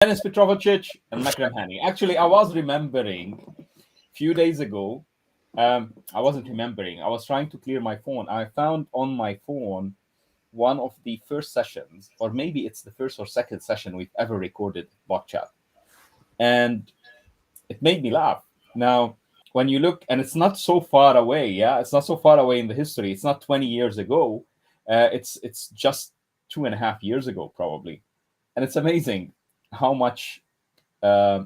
Denis Petrovcic and Makram Hani. Actually, I was remembering a few days ago. I wasn't remembering. I was trying to clear my phone. I found on my phone one of the first sessions, or maybe it's the first or second session we've ever recorded Block Chat, and it made me laugh. Now, when you look, and it's not so far away. Yeah, it's not so far away in the history. It's not 20 years ago. It's just 2.5 years ago, probably, and it's amazing how much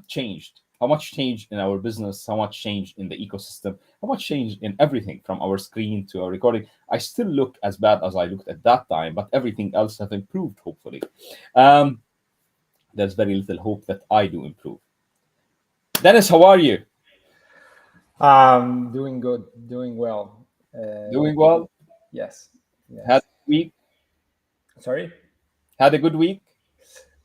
changed, how much changed in our business, how much changed in the ecosystem, how much changed in everything from our screen to our recording. I still look as bad as I looked at that time, but everything else has improved, hopefully. Um, there's very little hope that I do improve. Dennis, how are you? Doing good, doing well. Doing well? Yes, Had yes. a week? Sorry. Had a good week?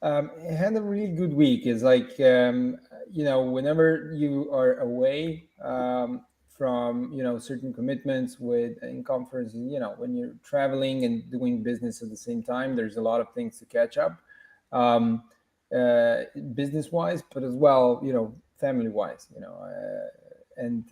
I had a really good week. It's like whenever you are away from certain commitments with in conferences, when you're traveling and doing business at the same time, there's a lot of things to catch up, um, business wise, but as well, family wise, and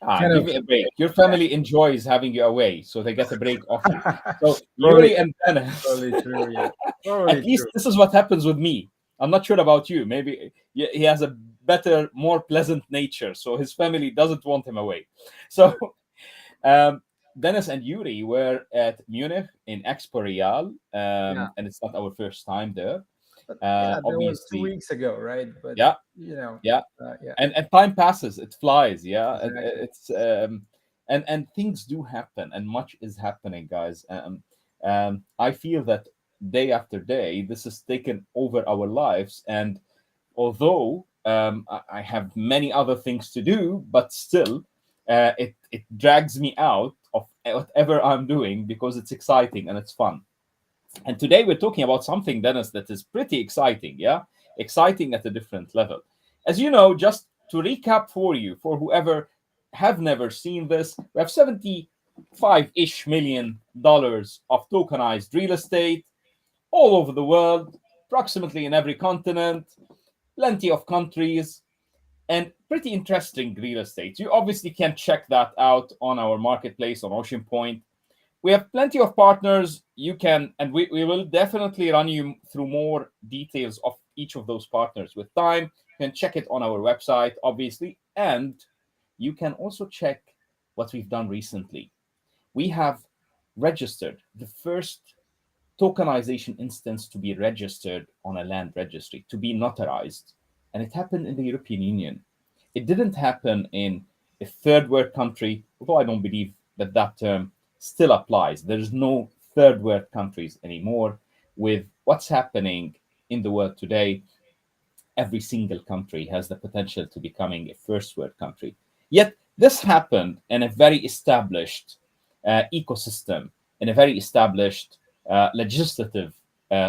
kind Give of me a break. Your family enjoys having you away, so they get a break off you. So probably Yuri and Dennis, probably true. Yeah, probably at true. least this is what happens with me. I'm not sure about you. Maybe he has a better, more pleasant nature, so his family doesn't want him away. So um, Dennis and Yuri were at Munich in Expo Real, Yeah. and it's not our first time there. But yeah, that was two Obviously, weeks ago, right? But yeah, you know, yeah, yeah, and time passes, it flies. Yeah, and exactly. it's and things do happen, and much is happening, guys. I feel that day after day this has taken over our lives, and although I have many other things to do, but still it drags me out of whatever I'm doing because it's exciting and it's fun. And today we're talking about something, Dennis, that is pretty exciting. Yeah, exciting at a different level. As you know, just to recap for you, for whoever have never seen this, we have 75-ish million dollars of tokenized real estate all over the world, approximately in every continent, plenty of countries, and pretty interesting real estate. You obviously can check that out on our marketplace on Oceanpoint. We have plenty of partners. You can, and we will definitely run you through more details of each of those partners with time. You can check it on our website, obviously, and you can also check what we've done recently. We have registered the first tokenization instance to be registered on a land registry, to be notarized. And it happened in the European Union. It didn't happen in a third world country, although I don't believe that that term still applies. There's no third world countries anymore. With what's happening in the world today, every single country has the potential to becoming a first world country. Yet this happened in a very established ecosystem, in a very established legislative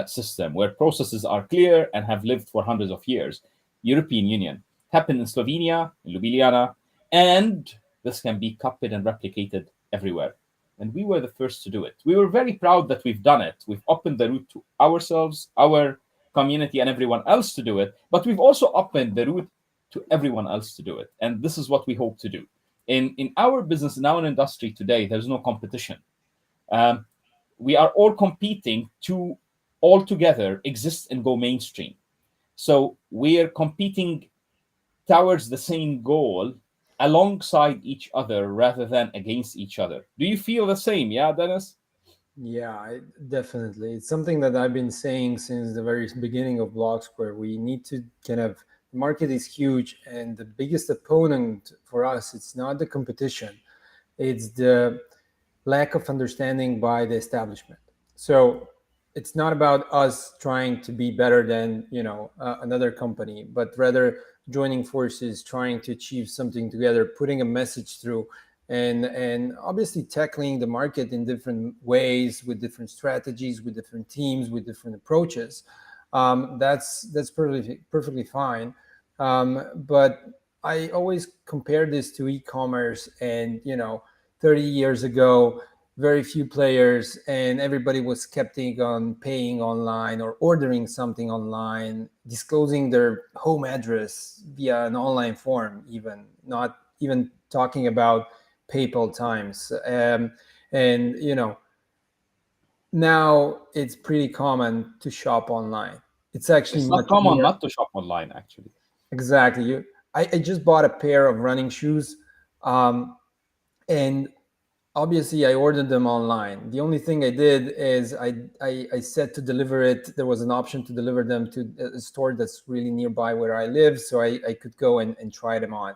system where processes are clear and have lived for hundreds of years. European Union happened in Slovenia, in Ljubljana, and this can be copied and replicated everywhere. And we were the first to do it. We were very proud that we've done it. We've opened the route to ourselves, our community, and everyone else to do it. But we've also opened the route to everyone else to do it. And this is what we hope to do. In our business, in our industry today, there's no competition. Um, we are all competing to all together exist and go mainstream. So we are competing towards the same goal alongside each other rather than against each other. Do you feel the same? Yeah, Dennis? Yeah, definitely. It's something that I've been saying since the very beginning of Blocksquare. We need to kind of, the market is huge, and the biggest opponent for us, it's not the competition, it's the lack of understanding by the establishment. So it's not about us trying to be better than another company, but rather joining forces, trying to achieve something together, putting a message through, and obviously tackling the market in different ways, with different strategies, with different teams, with different approaches. That's perfectly fine. But I always compare this to e-commerce, and 30 years ago, very few players, and everybody was skeptic on paying online or ordering something online, disclosing their home address via an online form, even not even talking about PayPal times. And now it's pretty common to shop online. It's actually It's not much common more. not to shop online, actually. Exactly. I just bought a pair of running shoes, um, and obviously I ordered them online. The only thing I did is I said to deliver it. There was an option to deliver them to a store that's really nearby where I live, so I could go and try them on.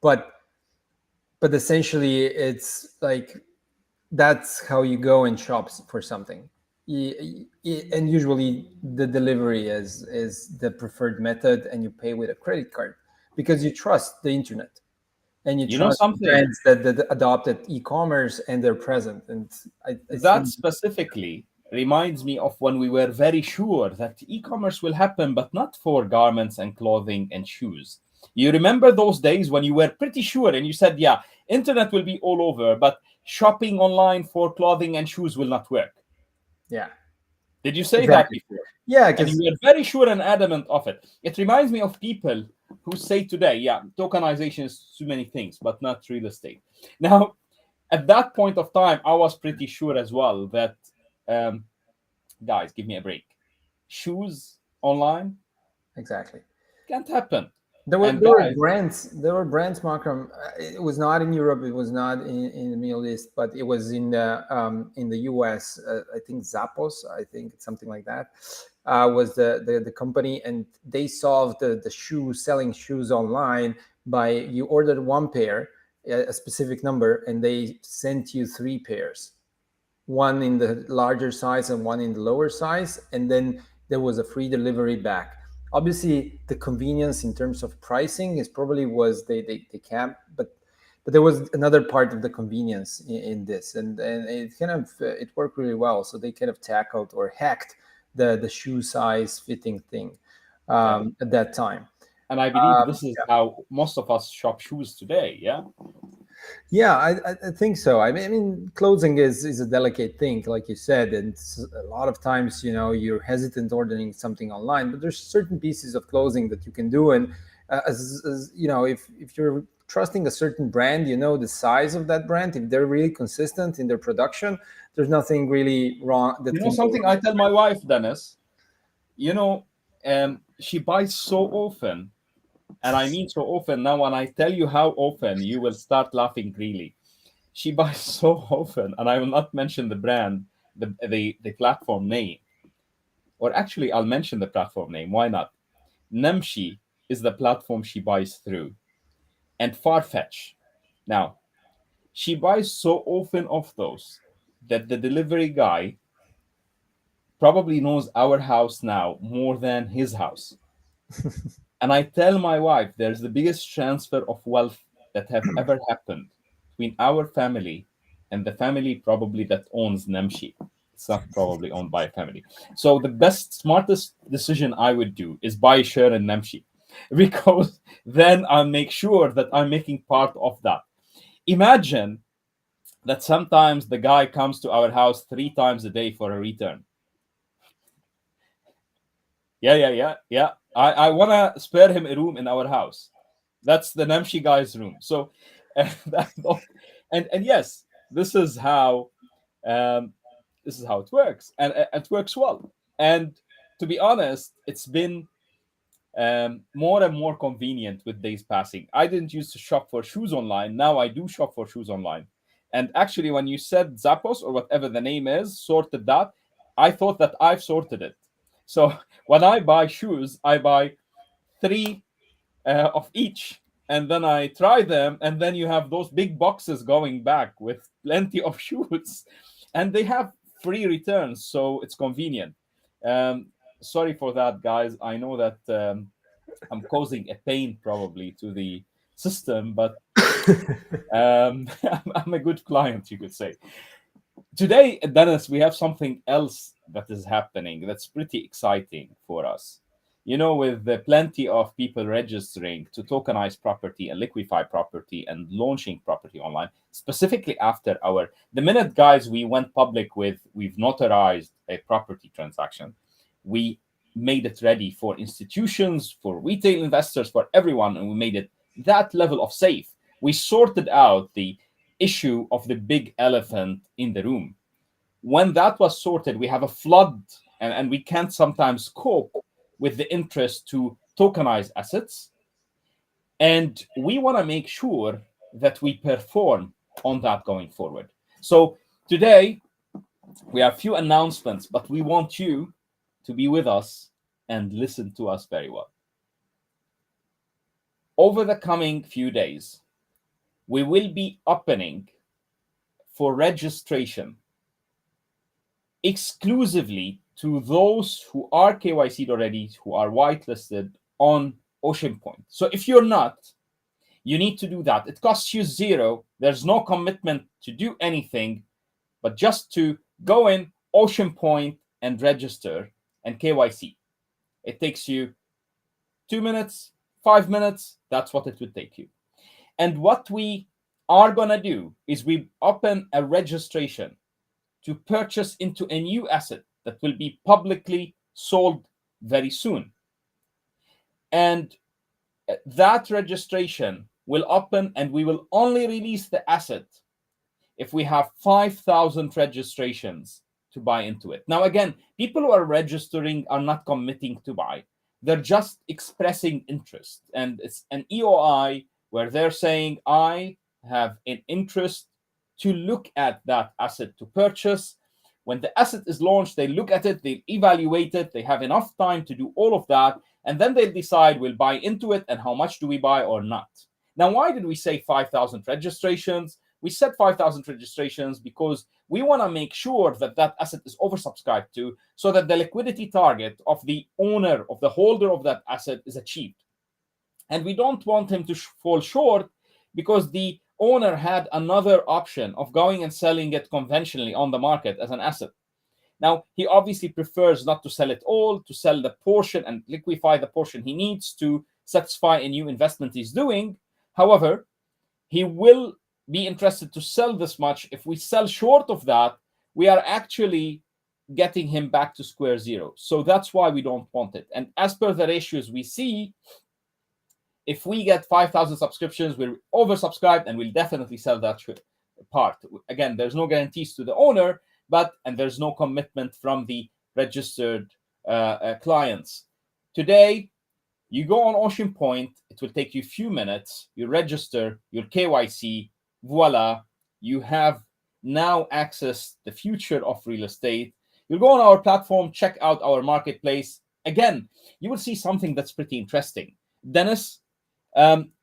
But but essentially, it's like that's how you go and shop for something. And usually the delivery is the preferred method, and you pay with a credit card because you trust the internet and you You know trust the something? brands that adopted e-commerce and they're present. And I That think, specifically reminds me of when we were very sure that e-commerce will happen, but not for garments and clothing and shoes. You remember those days when you were pretty sure and you said, yeah, internet will be all over, but shopping online for clothing and shoes will not work. yeah, Did you say that exactly. before? Yeah, And you because were very sure and adamant of it. It reminds me of people who say today, yeah, tokenization is too many things, but not real estate. Now, at that point of time, I was pretty sure as well that, um, guys, give me a break. Shoes online exactly. can't happen. There were And there were guys, brands there were brands, Makram. It was not in Europe. It was not in the Middle East, but it was in the US. I think Zappos. I think it's something like that. Was the company, and they solved the shoe selling shoes online by you ordered one pair, a specific number, and they sent you three pairs, one in the larger size and one in the lower size, and then there was a free delivery back. Obviously, the convenience in terms of pricing is probably was they capped, but there was another part of the convenience in this, and it kind of it worked really well. So they kind of tackled or hacked the shoe size fitting thing yeah. at that time. And I believe this is how most of us shop shoes today. Yeah. Yeah, I think so. I mean, clothing is a delicate thing, like you said, and a lot of times, you're hesitant ordering something online, but there's certain pieces of clothing that you can do, and as if you're trusting a certain brand, the size of that brand, if they're really consistent in their production, there's nothing really wrong that You know can go something wrong. I tell my wife, Dennis, you know, she buys so often, and I mean so often. Now, when I tell you how often, you will start laughing really. She buys so often, and I will not mention the brand, the platform name, or actually, I'll mention the platform name. Why not? Namshi is the platform she buys through, and Farfetch. Now, she buys so often of those that the delivery guy probably knows our house now more than his house. And I tell my wife there's the biggest transfer of wealth that have ever happened between our family and the family probably that owns Namshi. It's not probably owned by a family. So the best, smartest decision I would do is buy a share in Namshi because then I'll make sure that I'm making part of that. Imagine that sometimes the guy comes to our house 3 times a day for a return. Yeah. I want to spare him a room in our house. That's the Namshi guy's room. So, that, and yes, um, this is how it works, and it works well. And to be honest, it's been more and more convenient with days passing. I didn't used to shop for shoes online. Now I do shop for shoes online. And actually, when you said Zappos or whatever the name is, sorted that, I thought that I've sorted it. So when I buy shoes, I buy three of each, and then I try them, and then you have those big boxes going back with plenty of shoes, and they have free returns, so it's convenient. Um, Sorry for that, guys. I know that I'm causing a pain probably to the system, but I'm a good client, you could say. Today, Dennis, we have something else that is happening that's pretty exciting for us. with the plenty of people registering to tokenize property and liquefy property and launching property online, specifically after the minute, guys, we went public with we've notarized a property transaction, we made it ready for institutions, for retail investors, for everyone, and we made it that level of safe. We sorted out the issue of the big elephant in the room. When that was sorted, we have a flood, and we can't sometimes cope with the interest to tokenize assets. And we want to make sure that we perform on that going forward. So today, we have a few announcements, but we want you to be with us and listen to us very well. Over the coming few days, we will be opening for registration exclusively to those who are KYC'd already, who are whitelisted on Oceanpoint. So if you're not, you need to do that. It costs you zero. There's no commitment to do anything, but just to go in Oceanpoint and register and KYC. It takes you 2 minutes, 5 minutes. That's what it would take you. And what we are going to do is we open a registration to purchase into a new asset that will be publicly sold very soon. And that registration will open, and we will only release the asset if we have 5,000 registrations to buy into it. Now, again, people who are registering are not committing to buy. They're just expressing interest. And it's an EOI where they're saying, I have an interest to look at that asset to purchase. When the asset is launched, they look at it, they evaluate it, they have enough time to do all of that, and then they decide we'll buy into it and how much do we buy or not. Now, why did we say 5,000 registrations? We said 5,000 registrations because we want to make sure that that asset is oversubscribed to, so that the liquidity target of the owner, of the holder of that asset, is achieved. And we don't want him to fall short because the owner had another option of going and selling it conventionally on the market as an asset. Now, he obviously prefers not to sell it all, to sell the portion and liquefy the portion he needs to satisfy a new investment he's doing. However, he will be interested to sell this much. If we sell short of that, we are actually getting him back to square zero. So that's why we don't want it. And as per the ratios we see, if we get 5,000 subscriptions, we're oversubscribed and we'll definitely sell that part. Again, there's no guarantees to the owner, and there's no commitment from the registered clients. Today, you go on Oceanpoint, it will take you a few minutes, you register, your KYC, voila, you have now access the future of real estate. You'll go on our platform, check out our marketplace. Again, you will see something that's pretty interesting. Denis,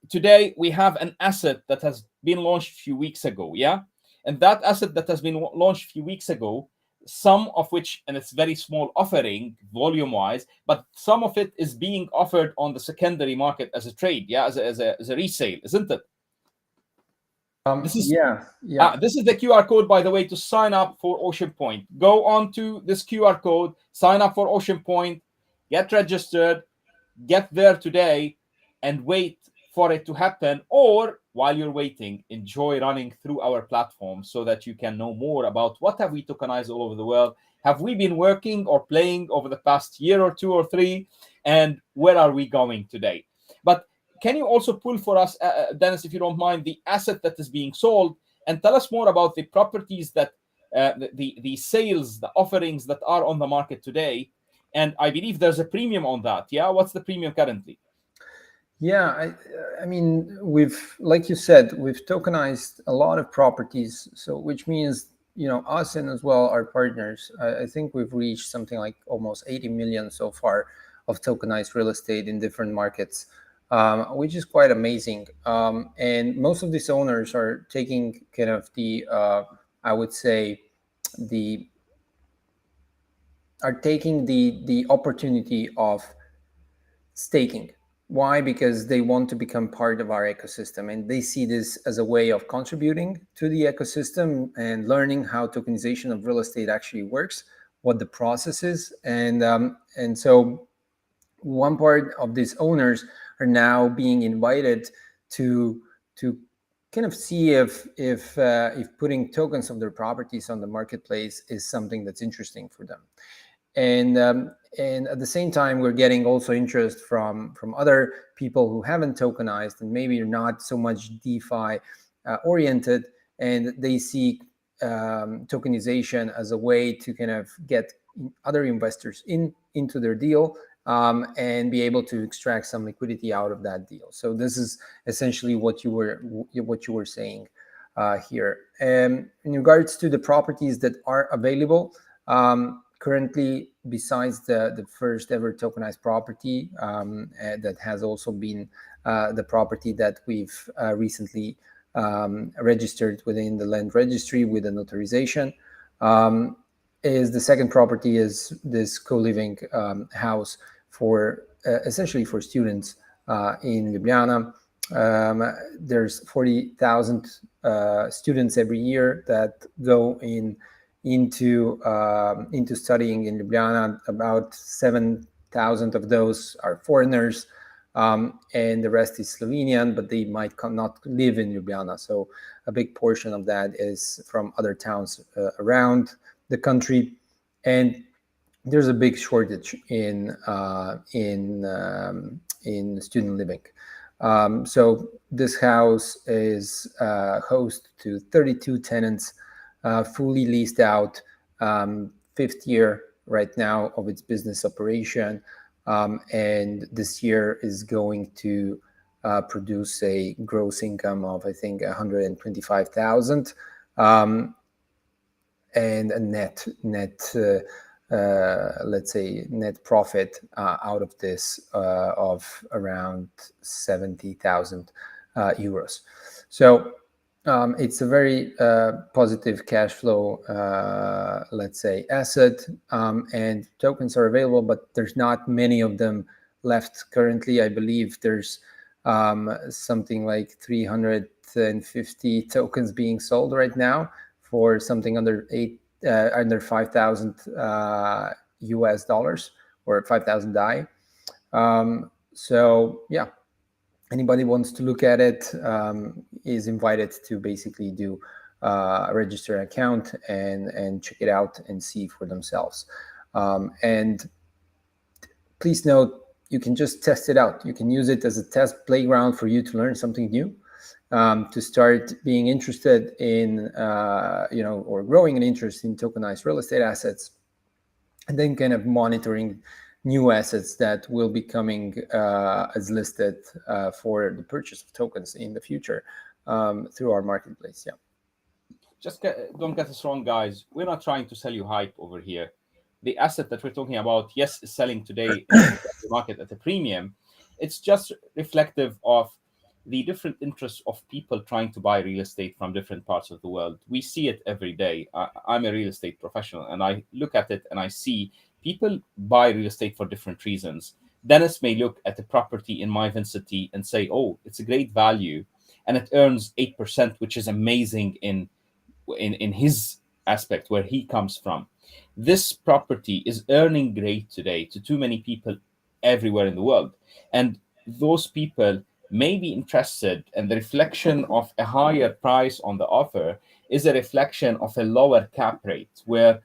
today we have an asset that has been launched a few weeks ago, yeah? And that asset that has been launched a few weeks ago, some of which, and it's very small offering volume-wise, but some of it is being offered on the secondary market as a trade, yeah, as a resale, isn't it? This is this is the QR code, by the way, to sign up for Oceanpoint. Go on to this QR code, sign up for Oceanpoint, get registered, get there today, and wait for it to happen. Or while you're waiting, enjoy running through our platform so that you can know more about what have we tokenized all over the world. Have we been working or playing over the past year or two or three? And where are we going today? But can you also pull for us, Denis, if you don't mind, the asset that is being sold, and tell us more about the properties that the sales, the offerings that are on the market today? And I believe there's a premium on that. Yeah, what's the premium currently? Yeah, I mean, like you said, we've tokenized a lot of properties, so which means, us and as well our partners, I think we've reached something like almost 80 million so far of tokenized real estate in different markets, which is quite amazing. And most of these owners are taking kind of I would say, the the opportunity of staking. Why? Because they want to become part of our ecosystem, and they see this as a way of contributing to the ecosystem and learning how tokenization of real estate actually works, what the process is, and so one part of these owners are now being invited to to kind of see if putting tokens of their properties on the marketplace is something that's interesting for them. And at the same time, we're getting also interest from other people who haven't tokenized and maybe are not so much DeFi oriented, and they see tokenization as a way to kind of get other investors into their deal, and be able to extract some liquidity out of that deal. So this is essentially what you were saying here. In regards to the properties that are available, currently, besides the first ever tokenized property, that has also been the property that we've recently registered within the land registry with the notarization, is the second property is this co-living house for essentially for students in Ljubljana. There's 40,000 students every year that go into studying in Ljubljana. About 7,000 of those are foreigners, and the rest is Slovenian, but they might not live in Ljubljana. So a big portion of that is from other towns around the country, and there's a big shortage in student living. So this house is host to 32 tenants, fully leased out, fifth year right now of its business operation, and this year is going to produce a gross income of, I think, 125,000, and a net let's say net profit out of this of around 70,000 euros. So it's a very positive cash flow, let's say, asset, and tokens are available, but there's not many of them left currently. I believe there's something like 350 tokens being sold right now for something under 5,000 US dollars, or 5,000 DAI. So yeah, anybody wants to look at it is invited to basically do a register account and check it out and see for themselves. And please note, you can just test it out. You can use it as a test playground for you to learn something new, to start being interested in, or growing an interest in tokenized real estate assets, and then kind of monitoring new assets that will be coming as listed for the purchase of tokens in the future through our marketplace. Yeah. Just don't get us wrong, guys. We're not trying to sell you hype over here. The asset that we're talking about, yes, is selling today in the market at a premium. It's just reflective of the different interests of people trying to buy real estate from different parts of the world. We see it every day. I'm a real estate professional, and I look at it and I see people buy real estate for different reasons. Dennis may look at a property in my vicinity and say, oh, it's a great value, and it earns 8%, which is amazing in his aspect where he comes from. This property is earning great today to too many people everywhere in the world, and those people may be interested, and the reflection of a higher price on the offer is a reflection of a lower cap rate, where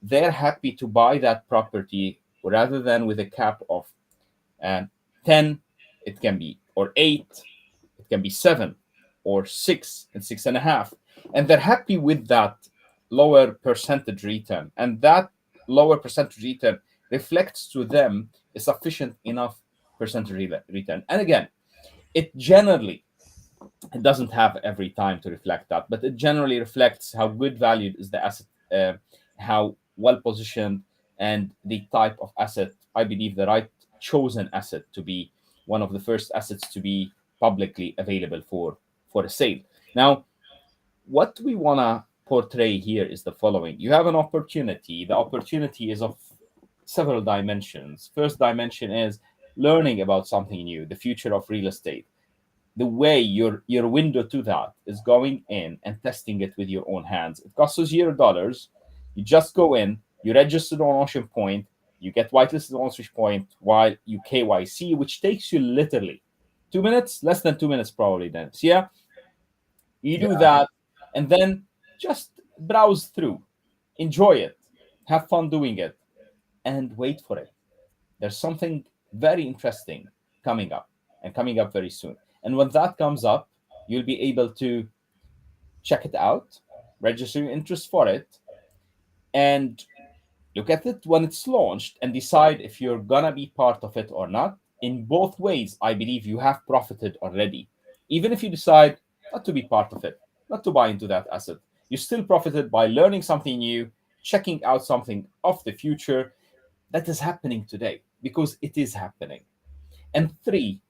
they're happy to buy that property rather than with a cap of 10, it can be, or 8, it can be 7 or 6 and 6.5, and they're happy with that lower percentage return, and that lower percentage return reflects to them a sufficient enough percentage return. And again, it generally, it doesn't have every time to reflect that, but it generally reflects how good valued is the asset, how well positioned, and the type of asset. I believe the right chosen asset to be one of the first assets to be publicly available for a sale. Now, what we want to portray here is the following: you have an opportunity. The opportunity is of several dimensions. First dimension is learning about something new, the future of real estate. The way your window to that is going in and testing it with your own hands. It costs us $0. You just go in, you register on Oceanpoint, You get whitelisted on Oceanpoint while you KYC, which takes you literally 2 minutes, less than 2 minutes probably, Dennis. Yeah, you do Yeah. that, and then just browse through, enjoy it, have fun doing it, and wait for it. There's something very interesting coming up, and coming up very soon. And when that comes up, you'll be able to check it out, register your interest for it, and look at it when it's launched and decide if you're gonna be part of it or not. In both ways, I believe you have profited already. Even if you decide not to be part of it, not to buy into that asset, you still profited by learning something new, checking out something of the future that is happening today, because it is happening. And three,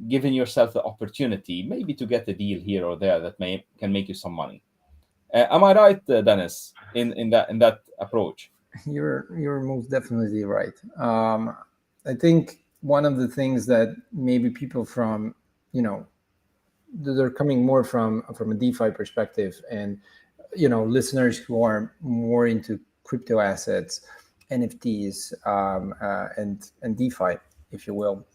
giving yourself the opportunity maybe to get a deal here or there that may can make you some money. Am I right, Dennis, in that approach? You're most definitely right. I think one of the things that maybe people from, you know, they're coming more from a DeFi perspective, and listeners who are more into crypto assets, NFTs, and DeFi, if you will,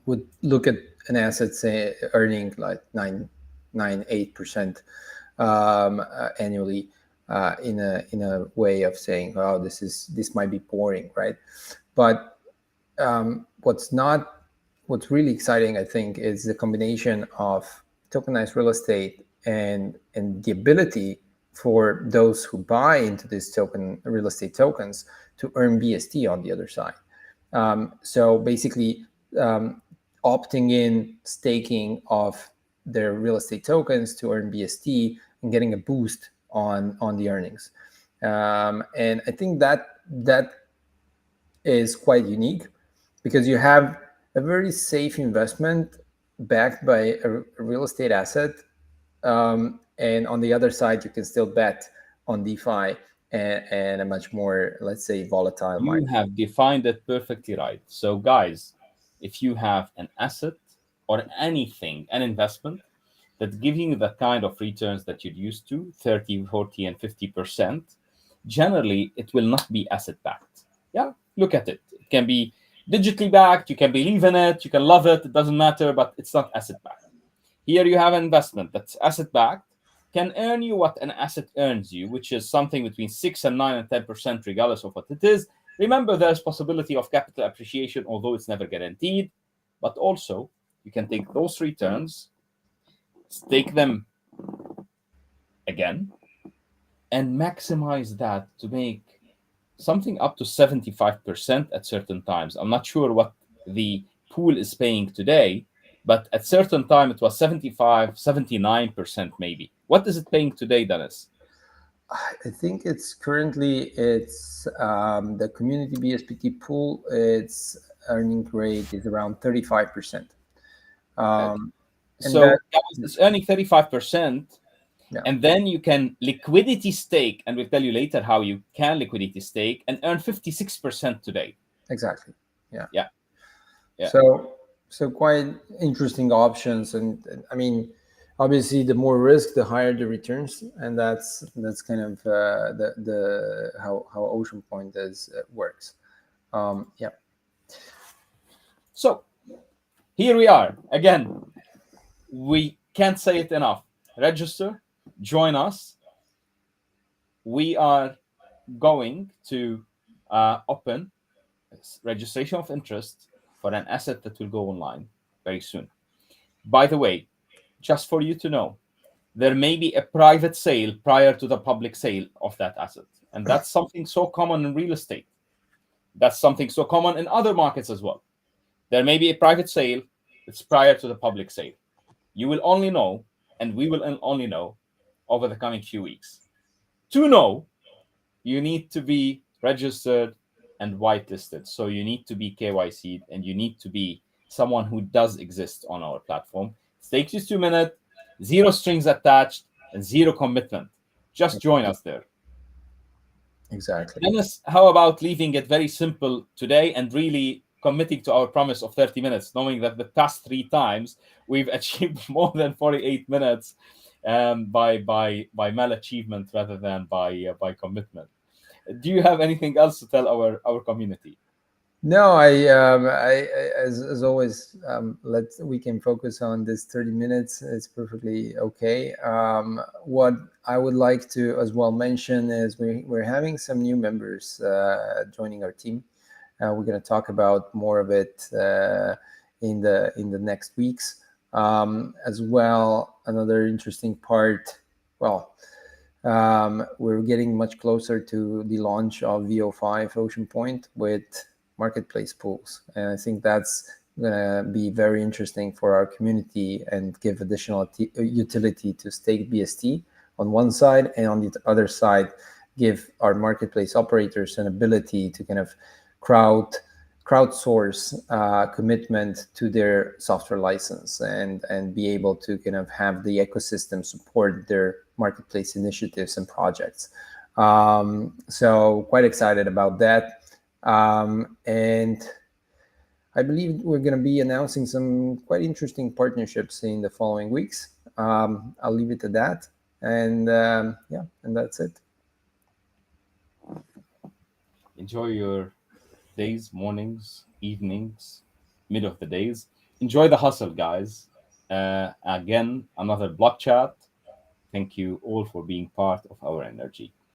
would look at an asset say earning like 8% annually, in a way of saying, "Oh, this might be boring," right? But what's really exciting, I think, is the combination of tokenized real estate and the ability for those who buy into these real estate tokens to earn BST on the other side. So basically, um, opting in staking of their real estate tokens to earn BST and getting a boost on the earnings. And I think that is quite unique, because you have a very safe investment backed by a real estate asset, and on the other side, you can still bet on DeFi and a much more, let's say, volatile You market. have defined it perfectly right. So, guys, if you have an asset or anything, an investment that's giving you the kind of returns that you're used to, 30, 40, and 50%, generally it will not be asset backed. Yeah, look at it. It can be digitally backed, you can believe in it, you can love it, it doesn't matter, but it's not asset backed. Here you have an investment that's asset backed, can earn you what an asset earns you, which is something between 6 and 9 and 10%, regardless of what it is. Remember, there's possibility of capital appreciation, although it's never guaranteed. But also, you can take those returns, stake them again, and maximize that to make something up to 75% at certain times. I'm not sure what the pool is paying today, but at certain time it was 75, 79% maybe. What is it paying today, Dennis? I think it's the community BSPT pool. Its earning rate is around 35%, Uh, um, and that So guys, it's earning 35%, yeah, and then you can liquidity stake, and we'll tell you later how you can liquidity stake and earn 56% today. exactly, yeah. Yeah, yeah. So quite interesting options, and I mean, obviously, the more risk, the higher the returns, and that's kind of the how Ocean Point is works. Yeah, So here we are again. We can't say it enough. Register, join us. We are going to open registration of interest for an asset that will go online very soon. By the way, just for you to know, there may be a private sale prior to the public sale of that asset. And that's something so common in real estate. That's something so common in other markets as well. There may be a private sale that's prior to the public sale. You will only know, and we will only know over the coming few weeks. To know, you need to be registered and whitelisted. So you need to be KYC'd, and you need to be someone who does exist on our platform. It takes you 2 minutes, zero strings attached, and zero commitment. Just join us there. exactly. Dennis, how about leaving it very simple today and really committing to our promise of 30 minutes, knowing that the past three times we've achieved more than 48 minutes by mal achievement rather than by commitment. Do you have anything else to tell our community? No, as always, we can focus on this 30 minutes. It's perfectly okay. What I would like to as well mention is we're having some new members joining our team. We're going to talk about more of it in the next weeks. As well, another interesting part. Well, we're getting much closer to the launch of VO5 Oceanpoint with marketplace pools, and I think that's going to be very interesting for our community and give additional utility to stake BST on one side, and on the other side, give our marketplace operators an ability to kind of crowd crowdsource commitment to their software license, and be able to kind of have the ecosystem support their marketplace initiatives and projects. So quite excited about that. And I believe we're going to be announcing some quite interesting partnerships in the following weeks. I'll leave it at that. And yeah, and that's it. Enjoy your days, mornings, evenings, mid of the days. Enjoy the hustle, guys. Again, another block chat. Thank you all for being part of our energy.